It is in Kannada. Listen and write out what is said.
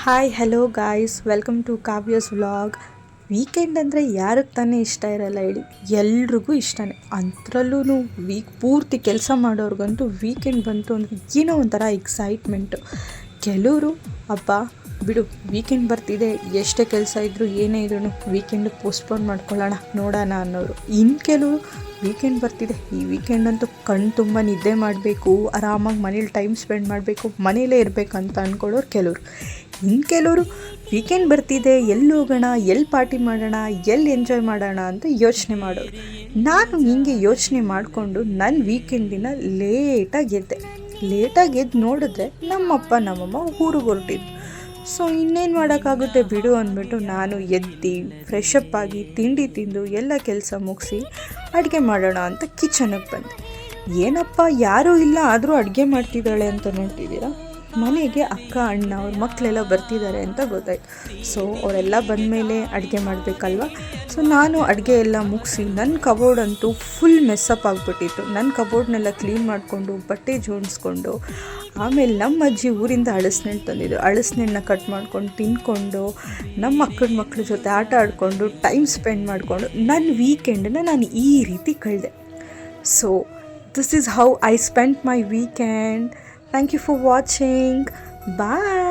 Hi hello guys, welcome to Kavya's vlog. Weekend ಅಂದರೆ ಯಾರಿಗೆ ತಾನೇ ಇಷ್ಟ ಇರಲ್ಲ ಹೇಳಿ, ಎಲ್ರಿಗೂ ಇಷ್ಟನೇ. ಅಂಥರಲ್ಲೂ ವೀಕ್ ಪೂರ್ತಿ ಕೆಲಸ ಮಾಡೋರ್ಗಂತೂ ವೀಕೆಂಡ್ ಬಂತು ಅಂದರೆ ಏನೋ ಒಂಥರ ಎಕ್ಸೈಟ್ಮೆಂಟು. ಕೆಲವರು ಹಬ್ಬ ಬಿಡು ವೀಕೆಂಡ್ ಬರ್ತಿದೆ, ಎಷ್ಟೇ ಕೆಲಸ ಇದ್ದರೂ ಏನೇ ಇದ್ರೂ ವೀಕೆಂಡ್ ಪೋಸ್ಟ್ಪೋನ್ ಮಾಡ್ಕೊಳ್ಳೋಣ ನೋಡೋಣ ಅನ್ನೋರು. ಇನ್ನು ಕೆಲವರು ವೀಕೆಂಡ್ ಬರ್ತಿದೆ, ಈ ವೀಕೆಂಡ್ ಅಂತೂ ಕಣ್ಣು ತುಂಬ ನಿದ್ದೆ ಮಾಡಬೇಕು, ಆರಾಮಾಗಿ ಮನೇಲಿ ಟೈಮ್ ಸ್ಪೆಂಡ್ ಮಾಡಬೇಕು, ಮನೇಲೇ ಇರಬೇಕಂತ ಅಂದ್ಕೊಳ್ಳೋರು ಕೆಲವರು. ಇನ್ನು ಕೆಲವರು ವೀಕೆಂಡ್ ಬರ್ತಿದೆ, ಎಲ್ಲಿ ಹೋಗೋಣ, ಎಲ್ಲಿ ಪಾರ್ಟಿ ಮಾಡೋಣ, ಎಲ್ಲಿ ಎಂಜಾಯ್ ಮಾಡೋಣ ಅಂತ ಯೋಚನೆ ಮಾಡೋರು. ನಾನು ಹೀಗೆ ಯೋಚನೆ ಮಾಡಿಕೊಂಡು ನನ್ನ ವೀಕೆಂಡಿನ ಲೇಟಾಗಿ ಎದ್ದು ನೋಡಿದ್ರೆ ನಮ್ಮಪ್ಪ ನಮ್ಮಮ್ಮ ಊರಿಗೆ ಹೊರಟಿದ್ರು. ಸೊ ಇನ್ನೇನು ಮಾಡೋಕ್ಕಾಗುತ್ತೆ ಬಿಡು ಅಂದ್ಬಿಟ್ಟು ನಾನು ಎದ್ದು ಫ್ರೆಶ್ ಅಪ್ ಆಗಿ ತಿಂಡಿ ತಿಂದು ಎಲ್ಲ ಕೆಲಸ ಮುಗಿಸಿ ಅಡುಗೆ ಮಾಡೋಣ ಅಂತ ಕಿಚನಿಗೆ ಬಂದೆ. ಏನಪ್ಪ ಯಾರೂ ಇಲ್ಲ ಆದರೂ ಅಡುಗೆ ಮಾಡ್ತಿದ್ದಾಳೆ ಅಂತ ನೋಡ್ತಿದ್ದೀರಾ, ಮನೆಗೆ ಅಕ್ಕ ಅಣ್ಣ ಅವ್ರ ಮಕ್ಕಳೆಲ್ಲ ಬರ್ತಿದ್ದಾರೆ ಅಂತ ಗೊತ್ತಾಯ್ತು. ಸೊ ಅವರೆಲ್ಲ ಬಂದಮೇಲೆ ಅಡುಗೆ ಮಾಡಬೇಕಲ್ವ. ಸೊ ನಾನು ಅಡುಗೆ ಎಲ್ಲ ಮುಗಿಸಿ ನನ್ನ ಕಬೋರ್ಡ್ ಅಂತೂ ಫುಲ್ ಮೆಸ್ಸಪ್ ಆಗಿಬಿಟ್ಟಿತ್ತು. ನನ್ನ ಕಬೋರ್ಡ್ನೆಲ್ಲ ಕ್ಲೀನ್ ಮಾಡಿಕೊಂಡು ಬಟ್ಟೆ ಜೋಡಿಸ್ಕೊಂಡು, ಆಮೇಲೆ ನಮ್ಮ ಅಜ್ಜಿ ಊರಿಂದ ಹಳಸಿನಣ್ಣು ತಂದಿದ್ದು, ಹಳಸಿನಣ್ಣನ್ನ ಕಟ್ ಮಾಡ್ಕೊಂಡು ತಿನ್ಕೊಂಡು, ನಮ್ಮ ಮಕ್ಕಳ ಜೊತೆ ಆಟ ಆಡಿಕೊಂಡು ಟೈಮ್ ಸ್ಪೆಂಡ್ ಮಾಡಿಕೊಂಡು ನನ್ನ ವೀಕೆಂಡನ್ನು ನಾನು ಈ ರೀತಿ ಕಳೆದೆ. So this is how I spent my weekend. Thank you for watching. Bye.